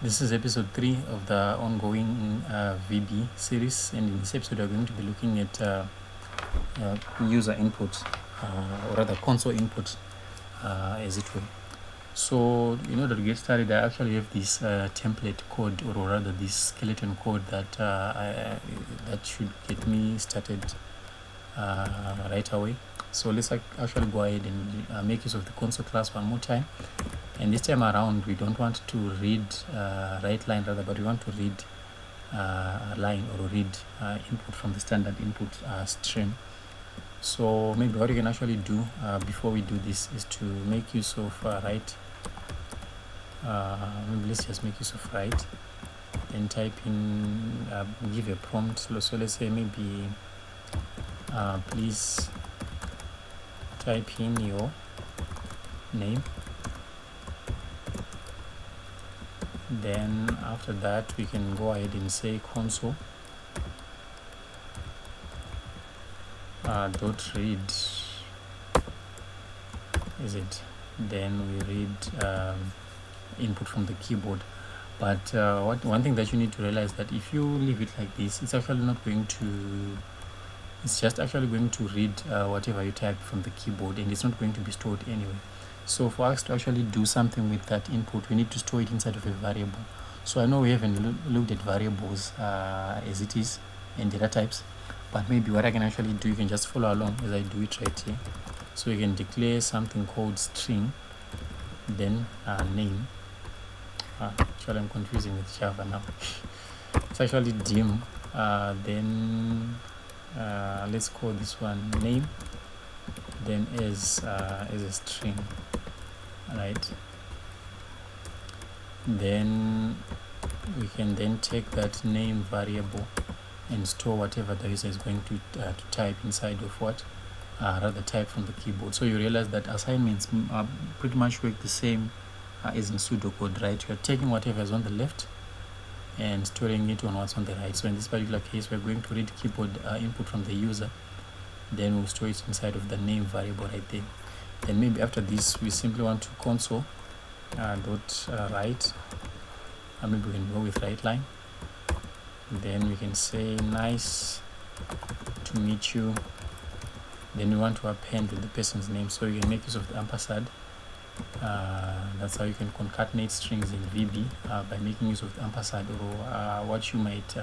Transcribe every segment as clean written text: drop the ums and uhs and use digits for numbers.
This is episode 3 of the ongoing VB series, and in this episode we're going to be looking at user input, or rather console input, as it were. So in order to get started, I actually have this template code, or rather this skeleton code that that should get me started right away. So let's actually go ahead and make use of the console class one more time. And this time around, we don't want to read write line rather, but we want to read a line or read input from the standard input stream. So maybe what you can actually do before we do this is to make use of write. Maybe let's just make use of write, then type in, give a prompt. So let's say maybe please type in your name. Then after that, we can go ahead and say console dot read, is it? Then we read input from the keyboard. But one thing that you need to realize, that if you leave it like this, it's actually not going to, it's just actually going to read whatever you type from the keyboard, and it's not going to be stored anyway. So for us to actually do something with that input, we need to store it inside of a variable. So I know we haven't looked at variables as it is and data types, but maybe what I can actually do, you can just follow along as I do it right here. So you can declare something called string, then name. Actually I'm confusing with Java now. It's actually dim. Then let's call this one name, then as a string, right? Then we can then take that name variable and store whatever the user is going to type inside of what rather type from the keyboard. So you realize that assignments pretty much work the same as in pseudocode, right? You're taking whatever is on the left and storing it on what's on the right. So in this particular case, we're going to read keyboard input from the user, then we'll store it inside of the name variable right there. Then maybe after this, we simply want to console dot write, and maybe we can go with write line. Then we can say nice to meet you. Then we want to append with the person's name, so you can make use of the ampersand. That's how you can concatenate strings in VB by making use of the ampersand, or what you might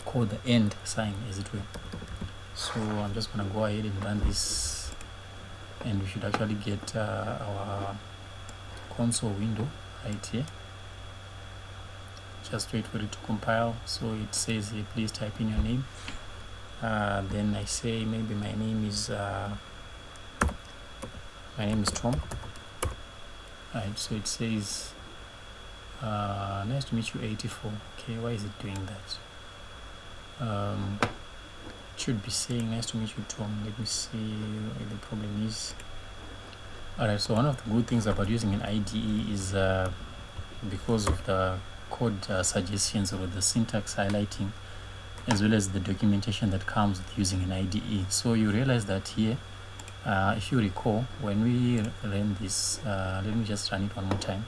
call the end sign, as it were. So I'm just gonna go ahead and run this, and we should actually get our console window right here. Just wait for it to compile. So it says here, please type in your name. Then I say maybe my name is Tom. Right, so it says nice to meet you 84. Okay, why is it doing that? It should be saying nice to meet you Tom. Let me see what the problem is. Alright, so one of the good things about using an IDE is because of the code suggestions or the syntax highlighting, as well as the documentation that comes with using an IDE. So you realize that here, if you recall, when we ran this, let me just run it one more time.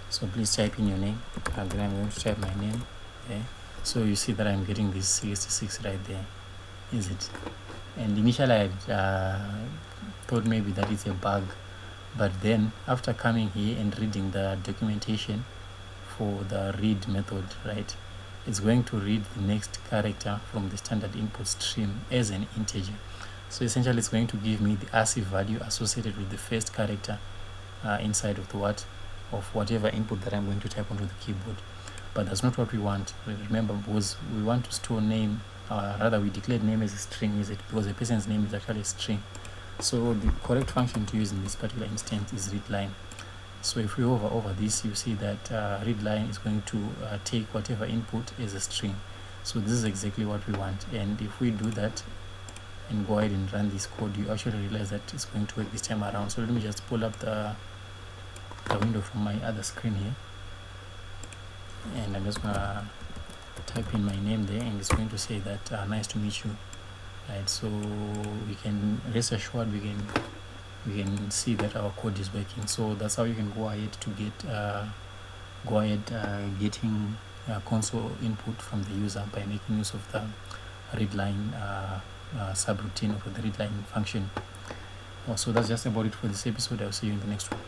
So please type in your name, and then I'm going to type my name. Okay. So you see that I'm getting this 66 right there, is it? And initially I thought maybe that is a bug, but then after coming here and reading the documentation for the read method, right, it's going to read the next character from the standard input stream as an integer. So essentially it's going to give me the ASCII value associated with the first character inside of the whatever input that I'm going to type onto the keyboard. But that's not what we want. Remember, because we want to store name, rather we declared name as a string, is it? Because the person's name is actually a string. So the correct function to use in this particular instance is read line. So if we hover over this, you see that read line is going to take whatever input as a string. So this is exactly what we want. And if we do that and go ahead and run this code, you actually realize that it's going to work this time around. So let me just pull up the window from my other screen here, and I'm just gonna type in my name there, and it's going to say that nice to meet you, right? So we can rest assured we can we can see that our code is working. So that's how you can go ahead to get getting console input from the user by making use of the readline subroutine or the readline function. So that's just about it for this episode. I'll see you in the next one.